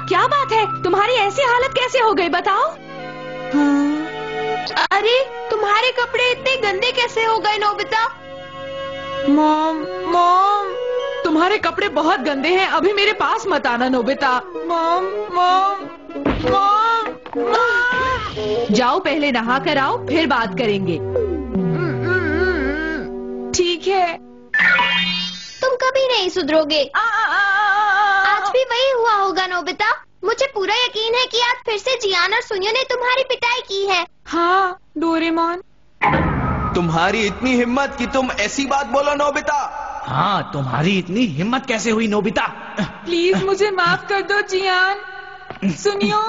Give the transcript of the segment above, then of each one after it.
क्या बात है, तुम्हारी ऐसी हालत कैसे हो गई बताओ? अरे तुम्हारे कपड़े इतने गंदे कैसे हो गए नोबिता? मॉम तुम्हारे कपड़े बहुत गंदे हैं, अभी मेरे पास मत आना नोबिता। मॉम जाओ पहले नहा कर आओ, फिर बात करेंगे। ठीक है। तुम कभी नहीं सुधरोगे। आज भी वही हुआ होगा नोबिता। मुझे पूरा यकीन है कि आज फिर से जियान और सुनियो ने तुम्हारी पिटाई की है। हाँ डोरेमोन। तुम्हारी इतनी हिम्मत कि तुम ऐसी बात बोलो नोबिता। हाँ, तुम्हारी इतनी हिम्मत कैसे हुई नोबिता? प्लीज मुझे माफ कर दो जियान। सुनियो,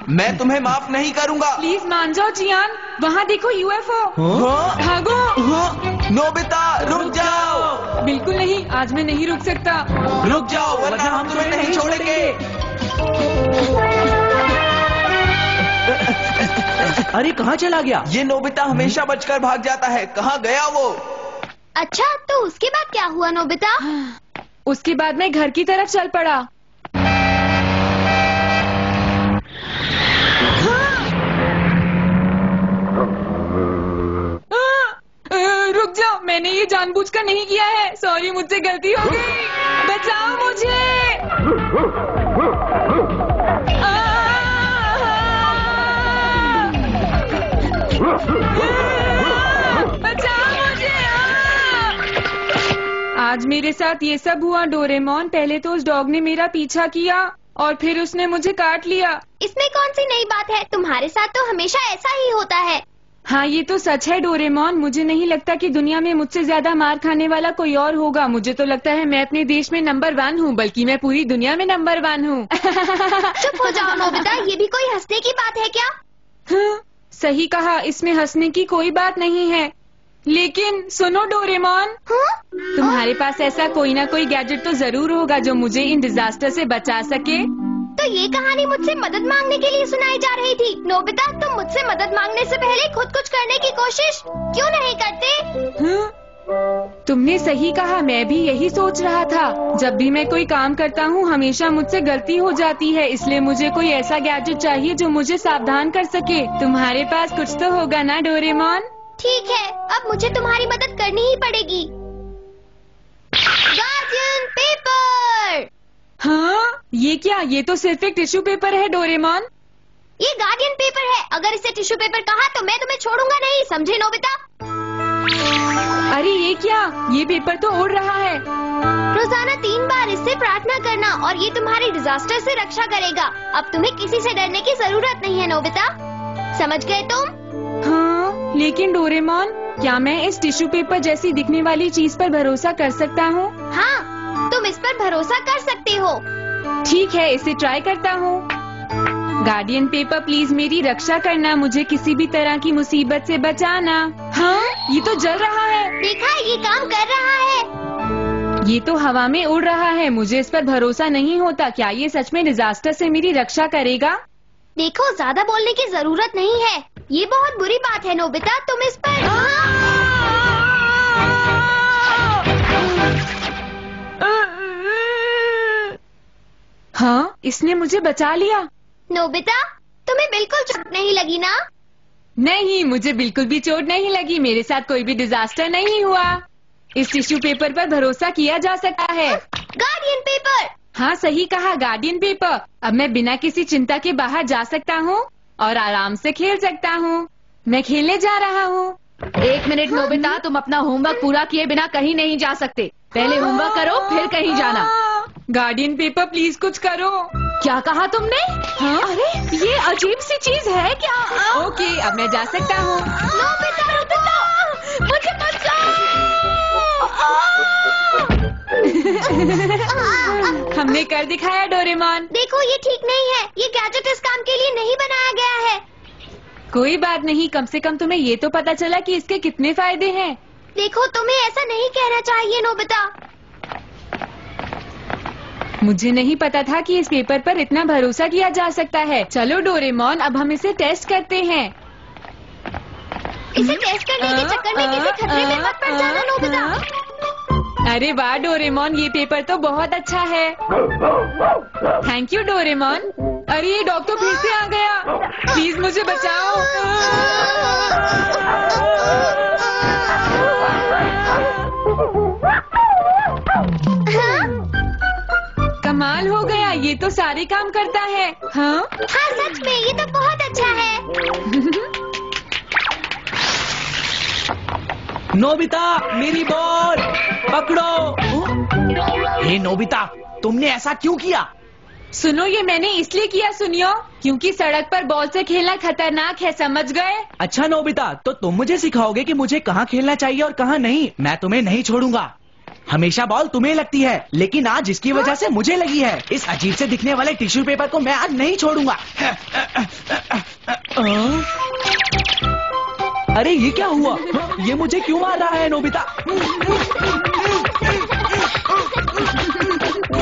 मैं तुम्हें माफ नहीं करूंगा। प्लीज मान जाओ जियान, वहाँ देखो यूएफओ। भागो। नोबिता रुक जाओ। बिल्कुल नहीं, आज मैं नहीं रुक सकता। रुक जाओ वरना हम तुम्हें नहीं छोड़ेंगे। अरे कहाँ चला गया? ये नोबिता हमेशा बचकर भाग जाता है, कहाँ गया वो? अच्छा, तो उसके बाद क्या हुआ नोबिता? उसके बाद मैं घर की तरफ चल पड़ा। रुक जाओ, मैंने ये जानबूझकर नहीं किया है। सॉरी, मुझसे गलती हो गई। बचाओ मुझे। बचाओ मुझे। आज मेरे साथ ये सब हुआ डोरेमोन। पहले तो उस डॉग ने मेरा पीछा किया और फिर उसने मुझे काट लिया। इसमें कौन सी नई बात है? तुम्हारे साथ तो हमेशा ऐसा ही होता है। हाँ, ये तो सच है डोरेमोन। मुझे नहीं लगता कि दुनिया में मुझसे ज्यादा मार खाने वाला कोई और होगा। मुझे तो लगता है मैं अपने देश में नंबर 1 हूँ, बल्कि मैं पूरी दुनिया में नंबर 1 हूँ। चुप हो जाओ नोबिता, ये भी कोई हंसने की बात है क्या? हाँ, सही कहा, इसमें हंसने की कोई बात नहीं है। लेकिन सुनो डोरेमोन, तुम्हारे पास ऐसा कोई ना कोई गैजेट तो जरूर होगा जो मुझे इन डिजास्टर से बचा सके। तो ये कहानी मुझसे मदद मांगने के लिए सुनाई जा रही थी। नोबिता, तुम मुझसे मदद मांगने से पहले खुद कुछ करने की कोशिश क्यों नहीं करते? तुमने सही कहा, मैं भी यही सोच रहा था। जब भी मैं कोई काम करता हूँ हमेशा मुझसे गलती हो जाती है, इसलिए मुझे कोई ऐसा गैजेट चाहिए जो मुझे सावधान कर सके। तुम्हारे पास कुछ तो होगा ना डोरेमोन? ठीक है, अब मुझे तुम्हारी मदद करनी ही पड़ेगी। Guardian paper. हाँ, ये क्या? ये तो सिर्फ एक टिश्यू पेपर है डोरेमोन। ये गार्डियन पेपर है। अगर इसे टिश्यू पेपर कहा तो मैं तुम्हें छोड़ूंगा नहीं, समझे नोबिता? अरे ये क्या? ये पेपर तो उड़ रहा है। रोजाना 3 बार इससे प्रार्थना करना और ये तुम्हारी डिजास्टर से रक्षा करेगा। अब तुम्हें किसी से डरने की जरूरत नहीं है नोबिता, समझ गए तुम? हाँ, लेकिन डोरेमोन, क्या मैं इस टिश्यू पेपर जैसी दिखने वाली चीज पर भरोसा कर सकता हूँ? हाँ, तुम इस पर भरोसा कर सकते हो। ठीक है, इसे ट्राई करता हूँ। गार्डियन पेपर प्लीज मेरी रक्षा करना, मुझे किसी भी तरह की मुसीबत से बचाना। हाँ, ये तो जल रहा है। देखा, ये काम कर रहा है। ये तो हवा में उड़ रहा है, मुझे इस पर भरोसा नहीं होता। क्या ये सच में डिजास्टर से मेरी रक्षा करेगा? देखो, ज्यादा बोलने की जरूरत नहीं है। ये बहुत बुरी बात है नोबिता, तुम इस पर हाँ, इसने मुझे बचा लिया। नोबिता, तुम्हें बिल्कुल चोट नहीं लगी ना? नहीं, मुझे बिल्कुल भी चोट नहीं लगी। मेरे साथ कोई भी डिजास्टर नहीं हुआ। इस टिश्यू पेपर पर भरोसा किया जा सकता है। Guardian paper. हाँ, सही कहा, गार्डियन पेपर। अब मैं बिना किसी चिंता के बाहर जा सकता हूँ और आराम से खेल सकता हूँ। मैं खेलने जा रहा हूँ। 1 मिनट नोबिता, तुम अपना होमवर्क पूरा किए बिना कहीं नहीं जा सकते। पहले होमवर्क करो, फिर कहीं जाना। गार्डियन पेपर प्लीज कुछ करो। क्या कहा तुमने? हाँ? अरे ये अजीब सी चीज है क्या? ओके, अब मैं जा सकता हूँ। नोबिता, नोबिता, मुझे बचाओ। हमने कर दिखाया डोरेमोन। देखो, ये ठीक नहीं है। ये गैजेट इस काम के लिए नहीं बनाया गया है। कोई बात नहीं, कम से कम तुम्हें ये तो पता चला कि इसके कितने फायदे हैं। देखो, तुम्हें ऐसा नहीं कहना चाहिए नोबिता। मुझे नहीं पता था कि इस पेपर पर इतना भरोसा किया जा सकता है। चलो डोरेमोन, अब हम इसे टेस्ट करते हैं। इसे टेस्ट करने के चक्कर में किसी खतरे में मत पड़ जाना नोबिता। अरे वाह डोरेमोन, ये पेपर तो बहुत अच्छा है। Thank you Doraemon. अरे ये डॉक्टर फिर से आ गया, प्लीज मुझे बचाओ। कमाल हो गया, ये तो सारे काम करता है। हाँ हाँ सच में ये तो बहुत अच्छा है। नोबिता मेरी बॉल पकड़ो। हे नोबिता, तुमने ऐसा क्यों किया? सुनो, ये मैंने इसलिए किया सुनियो, क्योंकि सड़क पर बॉल से खेलना खतरनाक है, समझ गए? अच्छा नोबिता, तो तुम मुझे सिखाओगे कि मुझे कहाँ खेलना चाहिए और कहाँ नहीं। मैं तुम्हें नहीं छोड़ूंगा। हमेशा बॉल तुम्हें लगती है, लेकिन आज जिसकी वजह से मुझे लगी है, इस अजीब से दिखने वाले टिश्यू पेपर को मैं आज नहीं छोड़ूंगा। अरे ये क्या हुआ? ये मुझे क्यों मार रहा है नोबिता?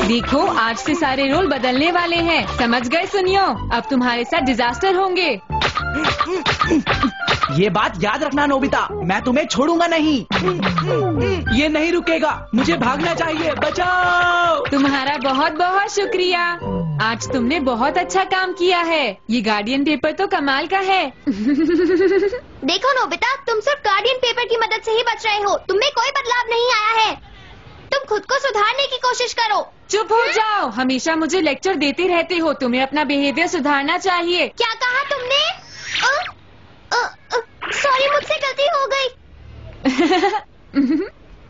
देखो, आज से सारे रोल बदलने वाले हैं, समझ गए सुनियो? अब तुम्हारे साथ डिजास्टर होंगे। ये बात याद रखना नोबिता, मैं तुम्हें छोड़ूंगा नहीं। ये नहीं रुकेगा, मुझे भागना चाहिए, बचाओ। तुम्हारा बहुत बहुत शुक्रिया, आज तुमने बहुत अच्छा काम किया है। ये गार्डियन पेपर तो कमाल का है। देखो नोबिता, तुम सिर्फ गार्डियन पेपर की मदद से ही बच रहे हो, तुम में कोई बदलाव नहीं आया है। तुम खुद को सुधारने की कोशिश करो। चुप हो जाओ, हमेशा मुझे लेक्चर देते रहते हो, तुम्हें अपना बिहेवियर सुधारना चाहिए। क्या कहा तुमने? सॉरी, मुझसे गलती हो गई।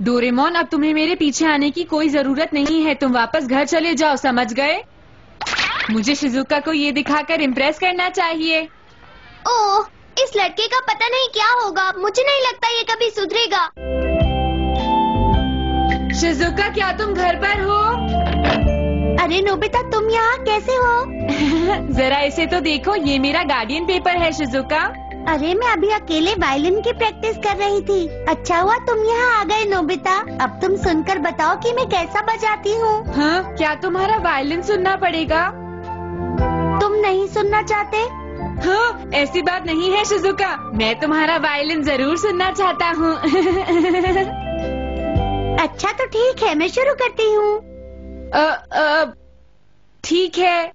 डोरेमोन, अब तुम्हें मेरे पीछे आने की कोई जरूरत नहीं है, तुम वापस घर चले जाओ, समझ गए? मुझे शिजुका को ये दिखाकर इम्प्रेस करना चाहिए। ओह, इस लड़के का पता नहीं क्या होगा, मुझे नहीं लगता ये कभी सुधरेगा। शिजुका, क्या तुम घर पर हो? अरे नोबिता, तुम यहाँ कैसे हो? जरा इसे तो देखो, ये मेरा गार्डियन पेपर है शिजुका। अरे मैं अभी अकेले वायलिन की प्रैक्टिस कर रही थी। अच्छा हुआ तुम यहाँ आ गए नोबिता। अब तुम सुनकर बताओ कि मैं कैसा बजाती हूँ। हाँ, क्या तुम्हारा वायलिन सुनना पड़ेगा? तुम नहीं सुनना चाहते? हाँ, ऐसी बात नहीं है शिजुका, मैं तुम्हारा वायलिन जरूर सुनना चाहता हूँ। अच्छा तो ठीक है, मैं शुरू करती हूँ। ठीक है।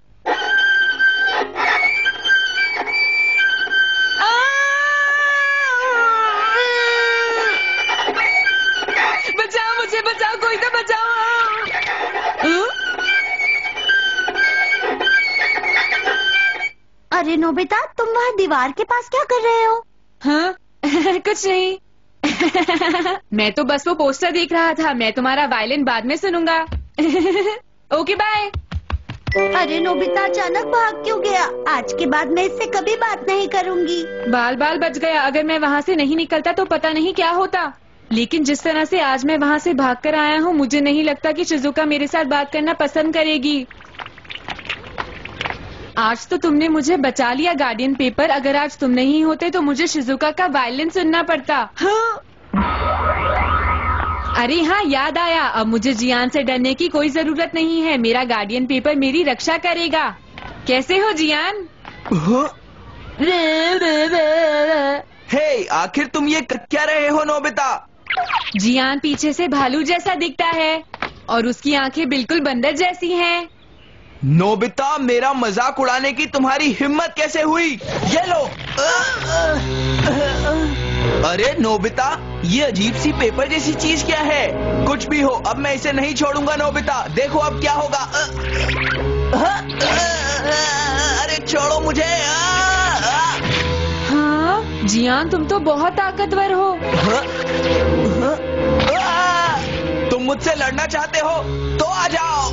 बचाओ मुझे, बचाओ, कोई तो बचाओ। अरे नोबिता, तुम वहाँ दीवार के पास क्या कर रहे हो? हाँ कुछ नहीं। मैं तो बस वो पोस्टर देख रहा था, मैं तुम्हारा वायलिन बाद में सुनूंगा। Okay bye. अरे नोबिता, अचानक भाग क्यों गया? आज के बाद मैं इससे कभी बात नहीं करूँगी। बाल बाल बच गया, अगर मैं वहाँ से नहीं निकलता तो पता नहीं क्या होता। लेकिन जिस तरह से आज मैं वहाँ से भागकर आया हूँ, मुझे नहीं लगता कि शिजुका मेरे साथ बात करना पसंद करेगी। आज तो तुमने मुझे बचा लिया गार्डियन पेपर, अगर आज तुम नहीं होते तो मुझे शिजुका का वायलिन सुनना पड़ता। हाँ। अरे हाँ, याद आया, अब मुझे जियान से डरने की कोई जरूरत नहीं है, मेरा गार्डियन पेपर मेरी रक्षा करेगा। कैसे हो जियान? हे, आखिर तुम ये कर क्या रहे हो नोबिता? जियान पीछे से भालू जैसा दिखता है और उसकी आंखें बिल्कुल बंदर जैसी हैं। नोबिता, मेरा मजाक उड़ाने की तुम्हारी हिम्मत कैसे हुई? ये लो। अरे नोबिता, ये अजीब सी पेपर जैसी चीज क्या है? कुछ भी हो, अब मैं इसे नहीं छोड़ूंगा नोबिता। देखो अब क्या होगा। अरे छोड़ो मुझे। हाँ, जियान तुम तो बहुत ताकतवर हो। तुम मुझसे लड़ना चाहते हो तो आ जाओ।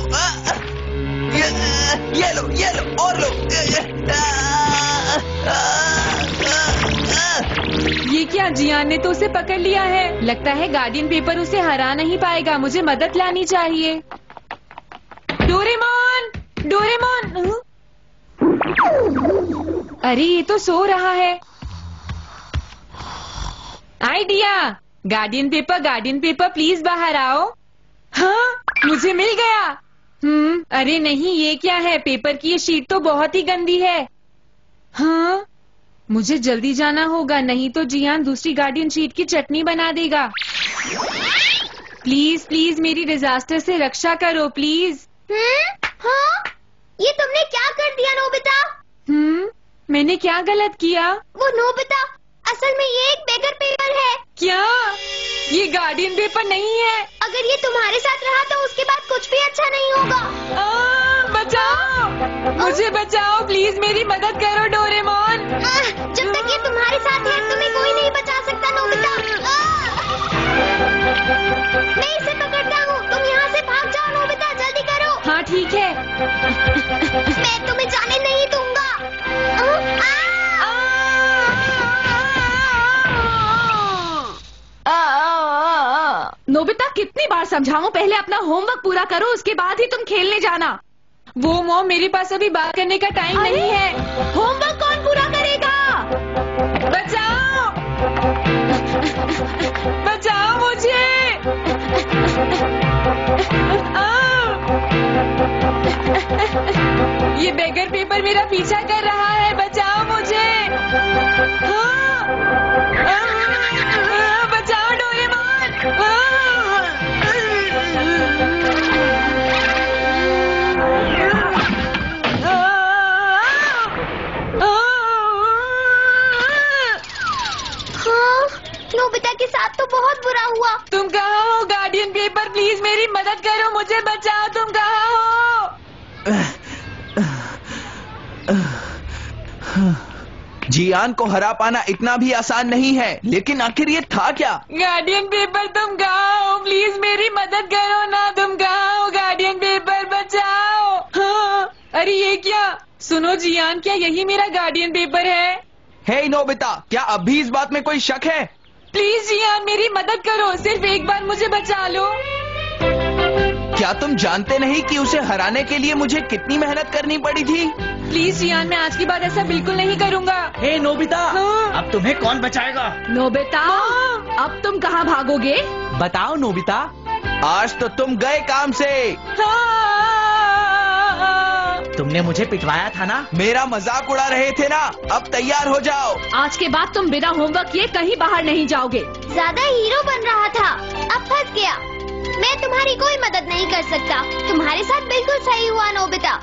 ये लो और लो। ये क्या, जियान ने तो उसे पकड़ लिया है। लगता है गार्डियन पेपर उसे हरा नहीं पाएगा, मुझे मदद लानी चाहिए। Doraemon, Doraemon. अरे ये तो सो रहा है। आइडिया, गार्डियन पेपर प्लीज बाहर आओ। हाँ, मुझे मिल गया। अरे नहीं, ये क्या है? पेपर की ये शीट तो बहुत ही गंदी है। हाँ, मुझे जल्दी जाना होगा, नहीं तो जियान दूसरी गार्डियन शीट की चटनी बना देगा। प्लीज प्लीज मेरी डिजास्टर से रक्षा करो प्लीज। हाँ, ये मैंने क्या गलत किया? वो नोबिता, असल में ये एक बेगर पेपर है। क्या? ये गार्डियन पेपर नहीं है। अगर ये तुम्हारे साथ रहा तो उसके बाद कुछ भी अच्छा नहीं होगा। बचाओ, मुझे बचाओ प्लीज, मेरी मदद करो डोरेमोन। जब तक ये तुम्हारे साथ है तुम्हें कोई नहीं बचा सकता नोबिता। मैं इसे पकड़ता हूँ, तुम यहाँ से भाग जाओ नोबिता, जल्दी करो। हाँ ठीक है। मैं तुम्हें जाने नहीं दूंगा। नोबिता कितनी बार समझाऊं, पहले अपना होमवर्क पूरा करो उसके बाद ही तुम खेलने जाना। वो मॉम, मेरे पास अभी बात करने का टाइम नहीं है। होमवर्क कौन पूरा करेगा? बचाओ, बचाओ मुझे। ये बेगर पेपर मेरा पीछा कर रहा है, बचाओ मुझे। बचाओ डोरेमोन। नोबिता के साथ तो बहुत बुरा हुआ। तुम कहाँ हो गार्डियन पेपर, प्लीज मेरी मदद करो, मुझे बचाओ, तुम कहाँ हो? जियान को हरा पाना इतना भी आसान नहीं है, लेकिन आखिर ये था क्या? गार्डियन पेपर तुम कहाँ हो, प्लीज मेरी मदद करो ना, तुम कहाँ हो गार्डियन पेपर, बचाओ। हाँ, अरे ये क्या? सुनो जियान, क्या यही मेरा गार्डियन पेपर है? हे नोबिता, क्या अब भी इस बात में कोई शक है? प्लीज जियान मेरी मदद करो, सिर्फ एक बार मुझे बचा लो। क्या तुम जानते नहीं कि उसे हराने के लिए मुझे कितनी मेहनत करनी पड़ी थी? प्लीज जियान, मैं आज के बाद ऐसा बिल्कुल नहीं करूँगा। हे नोबिता, हाँ। अब तुम्हें कौन बचाएगा? नोबिता, अब तुम कहाँ भागोगे? बताओ नोबिता। आज तो तुम गए काम से। तुमने मुझे पिटवाया था ना? मेरा मजाक उड़ा रहे थे ना, अब तैयार हो जाओ। आज के बाद तुम बिना होमवर्क किए कहीं बाहर नहीं जाओगे। ज्यादा हीरो बन रहा था, अब फंस गया। मैं तुम्हारी कोई मदद नहीं कर सकता। तुम्हारे साथ बिल्कुल सही हुआ नोबिता।